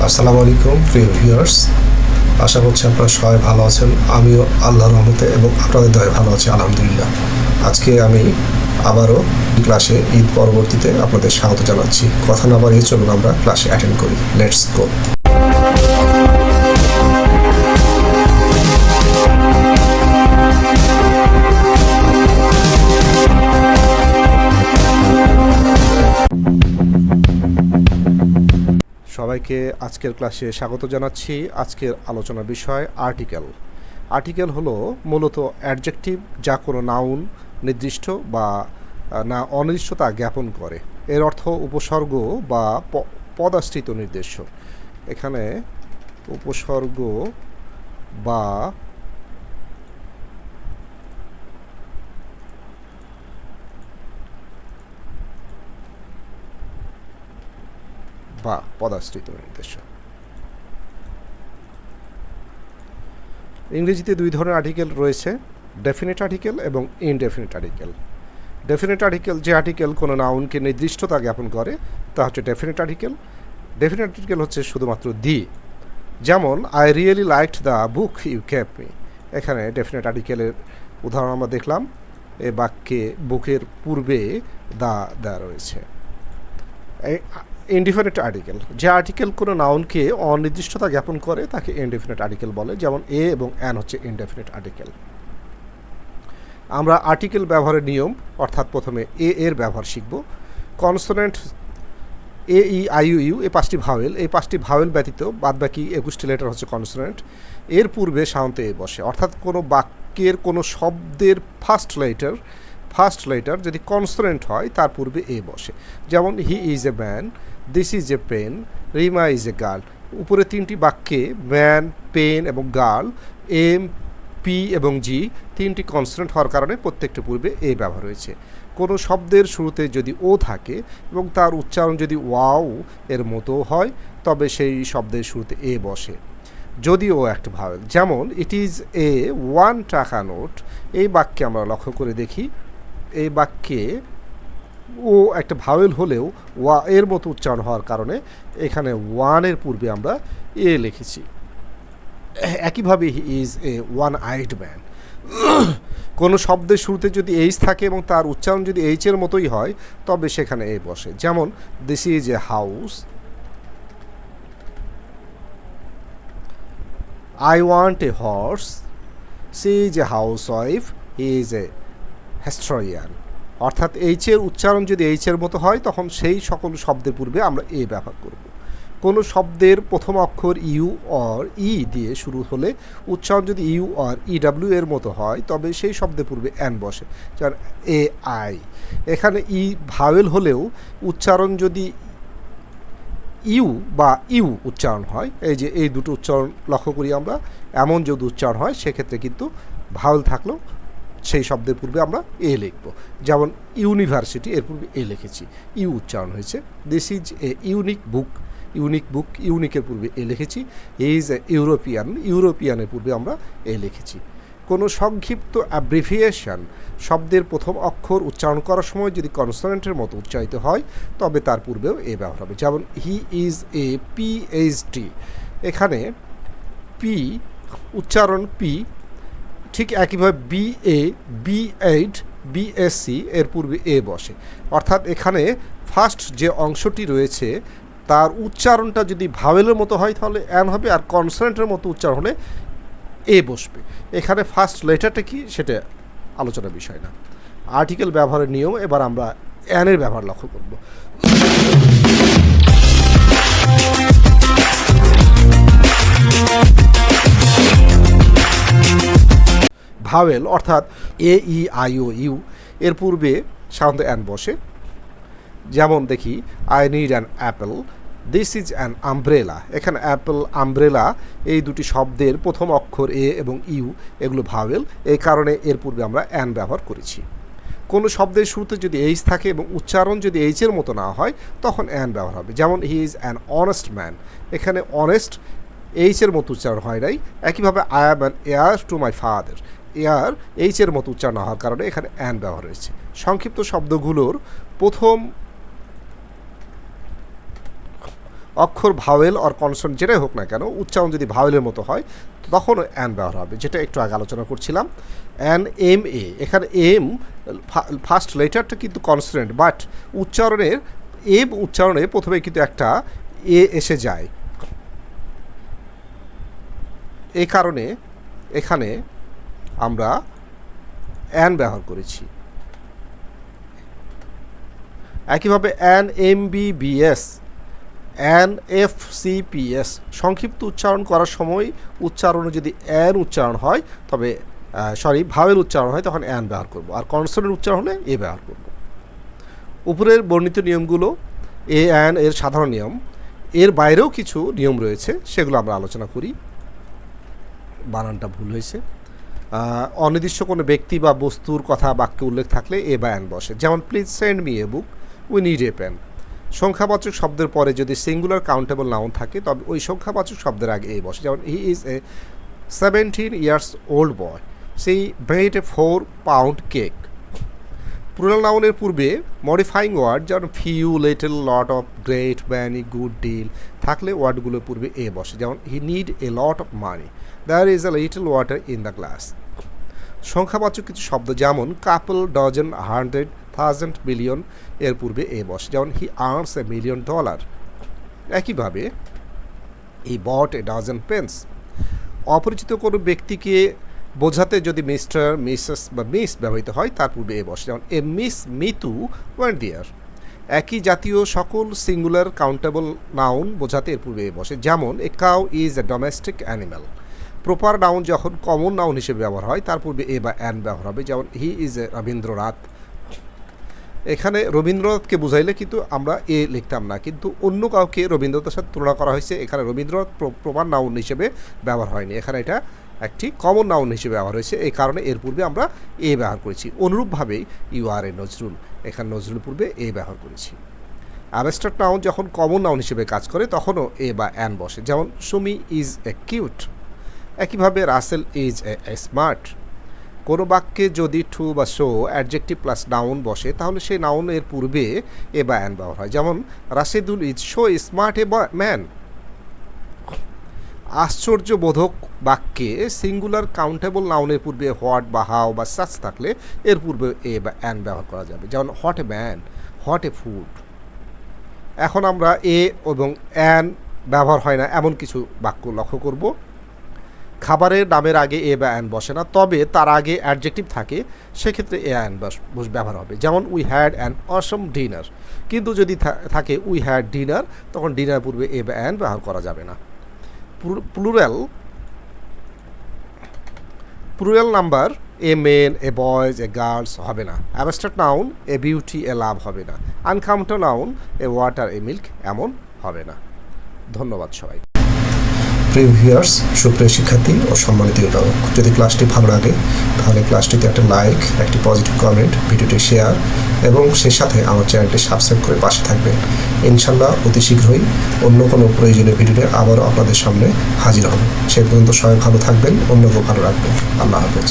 আসসালামু আলাইকুম প্রিয় ভিউয়ার্স, আশা করছি আপনারা সবাই ভালো আছেন। আমিও আল্লাহর রহমতে এবং আপনাদের দয়ায় ভালো আছি আলহামদুলিল্লাহ। আজকে আমি আবারও ক্লাসে ঈদ পরবর্তীতে আপনাদের স্বাগত জানাচ্ছি। কথা না বাড়িয়ে চলুন আমরা ক্লাসে অ্যাটেন্ড করি। Let's go. সবাইকে আজকের ক্লাসে স্বাগত জানাচ্ছি। আজকের আলোচনার বিষয় আর্টিকেল। আর্টিকেল হলো মূলত অ্যাডজেক্টিভ যা কোনো নাউন নির্দিষ্ট বা না অনির্দিষ্টতা জ্ঞাপন করে। এর অর্থ উপসর্গ বা পদাশ্রিত নির্দেশ্য। এখানে উপসর্গ বা পদাশ্রিত নির্দেশ। ইংরেজিতে দুই ধরনের আর্টিকেল রয়েছে, ডেফিনিট আর্টিকেল এবং ইনডেফিনিট আর্টিকেল। ডেফিনিট আর্টিকেল যে আর্টিকেল কোনো নাউনকে নির্দিষ্টতা জ্ঞাপন করে তা হচ্ছে ডেফিনিট আর্টিকেল। ডেফিনিট আর্টিকেল হচ্ছে শুধুমাত্র দি, যেমন I really liked the book you kept me. এখানে ডেফিনিট আর্টিকেলের উদাহরণ আমরা দেখলাম। এ বাক্যে বুকের পূর্বে দা দেওয়া রয়েছে। ইনডিফিনিট আর্টিকেল যে আর্টিকেল কোনো নাউনকে অনির্দিষ্টতা জ্ঞাপন করে তাকে ইনডেফিনিট আর্টিকেল বলে, যেমন এ এবং অ্যান হচ্ছে ইনডেফিনিট আর্টিকেল। আমরা আর্টিকেল ব্যবহারের নিয়ম অর্থাৎ প্রথমে এ এর ব্যবহার শিখব। Consonant A E I U এই পাঁচটি ভাওয়েল, এই পাঁচটি ভাওয়েল ব্যতীত বাদবাকি 21টি লেটার হচ্ছে কনসোনেন্ট। এর পূর্বে সাধারণত এ বসে, অর্থাৎ কোনো বাক্যের কোনো শব্দের ফার্স্ট লেটার যদি কনসোনেন্ট হয় তার পূর্বে এ বসে, যেমন he is a man, this is a pen, Rima is a girl. উপরে তিনটি বাক্যে ম্যান, পেন এবং গার্ল, এম, পি এবং জি তিনটি কনসোনেন্ট হওয়ার কারণে প্রত্যেকটি পূর্বে এ ব্যবহার হয়েছে। কোনো শব্দের শুরুতে যদি ও থাকে এবং তার উচ্চারণ যদি ওয়াও এর মতো হয় তবে সেই শব্দের শুরুতে এ বসে, যদিও একটা ভাওয়েল। যেমন ইট ইজ এ 1 টাকা নোট। এই বাক্যে আমরা লক্ষ্য করে দেখি, এই বাক্যে ও একটা ভাওয়েল হলেও ওয়া এর মতো উচ্চারণ হওয়ার কারণে এখানে ওয়ানের পূর্বে আমরা এ লিখেছি। একইভাবে হি ইজ এ 1-eyed ম্যান। কোনো শব্দের শুরুতে যদি এইচ থাকে এবং তার উচ্চারণ যদি এইচের মতোই হয় তবে সেখানে এ বসে, যেমন this is a house, I want a horse, she is a housewife, he is a historian. অর্থাৎ এইচের উচ্চারণ যদি এইচের মতো হয় তখন সেই সকল শব্দের পূর্বে আমরা এ ব্যবহার করব। কোনো শব্দের প্রথম অক্ষর ইউ অর ই দিয়ে শুরু হলে উচ্চারণ যদি ইউ অর ইডাব্লিউ এর মতো হয় তবে সেই শব্দের পূর্বে অ্যান বসে, যেমন এ আই। এখানে ই ভাওয়েল হলেও উচ্চারণ যদি ইউ বা ইউ উচ্চারণ হয়, এই যে এই দুটো উচ্চারণ লক্ষ্য করি আমরা, এমন যদি উচ্চারণ হয় সেক্ষেত্রে কিন্তু ভাওয়েল থাকলেও সেই শব্দের পূর্বে আমরা এ লিখব, যেমন ইউনিভার্সিটি এর পূর্বে এ লিখেছি, ইউ উচ্চারণ হয়েছে। দিস ইজ এ ইউনিক বুক, ইউনিকের পূর্বে এ লিখেছি। ইজ এ ইউরোপিয়ানের পূর্বে আমরা এ লিখেছি। কোনো সংক্ষিপ্ত অ্যাব্রিভিয়েশন শব্দের প্রথম অক্ষর উচ্চারণ করার সময় যদি কনসোনেন্টের মতো উচ্চারিত হয় তবে তার পূর্বেও এ ব্যবহার হবে, যেমন হি ইজ এ পিএইচডি। এখানে পি উচ্চারণ পি, ঠিক একইভাবে বিএ, বি8, বিএসসি এর পূর্বে এ বসে। অর্থাৎ এখানে ফার্স্ট যে অংশটি রয়েছে তার উচ্চারণটা যদি ভাওয়েলের মতো হয় তাহলে অ্যান হবে, আর কনসোনেন্টের মতো উচ্চারণ হলে এ বসবে। এখানে ফার্স্ট লেটারটা কি সেটা আলোচনার বিষয় না। আর্টিকেল ব্যবহারের নিয়ম এবার আমরা অ্যানের ব্যবহার লক্ষ্য করব। ভাওয়েল অর্থাৎ এ ই আই ও ইউ এর পূর্বে সাধারণত অ্যান বসে, যেমন দেখি I need an Apple, this is an umbrella. এখানে অ্যাপেল, আমব্রেলা এই দুটি শব্দের প্রথম অক্ষর এ এবং ইউ এগুলো ভাওয়েল, এই কারণে এর পূর্বে আমরা অ্যান ব্যবহার করেছি। কোনো শব্দের শুরুতে যদি এইচ থাকে এবং উচ্চারণ যদি এইচের মতো না হয় তখন অ্যান ব্যবহার হবে, যেমন he is an honest man. এখানে অনেস্ট এইচের মতো উচ্চারণ হয় নাই। একইভাবে I am an heir to my father, heir এইচের মতো উচ্চারণ হওয়ার কারণে এখানে অ্যান ব্যবহার হয়েছে। সংক্ষিপ্ত শব্দগুলোর প্রথম অক্ষর ভাওয়েল অর কনসোনেন্ট যেটাই হোক না কেন, উচ্চারণ যদি ভাওয়েলের মতো হয় তখন অ্যান ব্যবহার হবে, যেটা একটু আগে আলোচনা করছিলাম। অ্যান এম এ, এখানে এম ফার্স্ট লেটারটা কিন্তু কনসোনেন্ট, বাট উচ্চারণের এম উচ্চারণে প্রথমে কিন্তু একটা এ এসে যায়, এই কারণে এখানে আমরা অ্যান ব্যবহার করেছি। একইভাবে an M B B S, an F C P S, সংক্ষিপ্ত উচ্চারণ করার সময় উচ্চারণে যদি অ্যান উচ্চারণ হয় তবে ভাওয়েল উচ্চারণ হয় তখন অ্যান ব্যবহার করব, আর কনসোনেন্ট উচ্চারণ হলে এ ব্যবহার করব। উপরের বর্ণিত নিয়মগুলো এ অ্যান এর সাধারণ নিয়ম, এর বাইরেও কিছু নিয়ম রয়েছে, সেগুলো আমরা আলোচনা করি। বানানটা ভুল হয়েছে। অনির্দিষ্ট কোনো ব্যক্তি বা বস্তুর কথা বাক্যে উল্লেখ থাকলে এ বা অ্যান বসে, যেমন please send me a book, we need a pen. সংখ্যাবাচক শব্দের পরে যদি সিঙ্গুলার কাউন্টেবল নাউন থাকে তবে ওই সংখ্যাবাচক শব্দের আগে এ বসে, যেমন he is a 17 years old boy, she made a 4 pound cake. Plural নাউনের পূর্বে মডিফাইং ওয়ার্ড যেমন few, little, lot of, great, many, good, deal থাকলে ওয়ার্ডগুলোর পূর্বে এ বসে, যেমন he need a lot of money, there is a little water in the glass. সংখ্যাবাচক কিছু শব্দ যেমন কাপল, ডজন, 100, 1000, মিলিয়ন এর পূর্বে এ বসে, যেমন হি আর্নস $1 million। একইভাবে হি বট এ ডজন পেন্স। অপরিচিত কোনো ব্যক্তিকে বোঝাতে যদি মিস্টার, মিসেস বা মিস ব্যবহৃত হয় তার পূর্বে এ বসে, যেমন এ মিস মিতু ওয়েন্ট দেয়ার। একই জাতীয় সকল সিঙ্গুলার কাউন্টেবল নাউন বোঝাতে এর পূর্বে এ বসে, যেমন a cow is a domestic animal. Proper noun যখন কমন নাউন হিসেবে ব্যবহার হয় তার পূর্বে এ বা অ্যান ব্যবহার হবে, যেমন হি ইজ এ রবীন্দ্রনাথ। এখানে রবীন্দ্রনাথকে বুঝাইলে কিন্তু আমরা এ লিখতাম না, কিন্তু অন্য কাউকে রবীন্দ্রনাথের সাথে তুলনা করা হয়েছে, এখানে রবীন্দ্রনাথ প্রপার নাউন হিসেবে ব্যবহার হয়নি, এখানে এটা একটি কমন নাউন হিসেবে ব্যবহার হয়েছে, এই কারণে এর পূর্বে আমরা এ ব্যবহার করেছি। অনুরূপভাবেই ইউ আর এ নজরুল, এখানে নজরুল পূর্বে এ ব্যবহার করেছি। অ্যাবস্ট্রাক্ট নাউন যখন কমন নাউন হিসেবে কাজ করে তখনও এ বা অ্যান বসে, যেমন সুমি ইজ এ কিউট। একইভাবে রাসেল ইজ এ স্মার্ট। কোনো বাক্যে যদি টু বা শো অ্যাডজেক্টিভ প্লাস নাউন বসে তাহলে সেই নাউনের পূর্বে এ বা অ্যান ব্যবহার হয়, যেমন Rashedul is so smart a man. আশ্চর্যবোধক বাক্যে সিঙ্গুলার কাউন্টেবল নাউনের পূর্বে হোয়াট বা হাউ বা সাচ থাকলে এর পূর্বে এ বা অ্যান ব্যবহার করা যাবে, যেমন what a man, what a food. এখন আমরা এ এবং অ্যান ব্যবহার হয় না এমন কিছু বাক্য লক্ষ্য করব। খাবারের নামের আগে এ বা অ্যান বসে না, তবে তার আগে অ্যাডজেক্টিভ থাকে, সেক্ষেত্রে এ অ্যান ব্যবহার হবে, যেমন we had an awesome dinner. কিন্তু যদি থাকে উই হ্যাড ডিনার তখন ডিনার পূর্বে এ বা অ্যান ব্যবহার করা যাবে না। Plural number a men, a boys, a girls হবে না। Abstract noun a beauty, a love হবে না। Uncountable noun a water, a milk এমন হবে না। ধন্যবাদ সবাই। প্রিয় ভিউয়ার্স, সুপ্রিয় শিক্ষার্থী ও সম্মানিত অভিভাবক, যদি ক্লাসটি ভালো লাগে তাহলে ক্লাসটিতে একটা লাইক, একটি পজিটিভ কমেন্ট, ভিডিওটি শেয়ার এবং সেই সাথে আমার চ্যানেলটি সাবস্ক্রাইব করে পাশে থাকবেন। ইনশাল্লাহ অতি শীঘ্রই অন্য কোনো প্রয়োজনীয় ভিডিওতে আবারও আপনাদের সামনে হাজির হব। সে পর্যন্ত সবাই ভালো থাকবেন, অন্যকেও ভালো রাখবেন। আল্লাহ হাফেজ।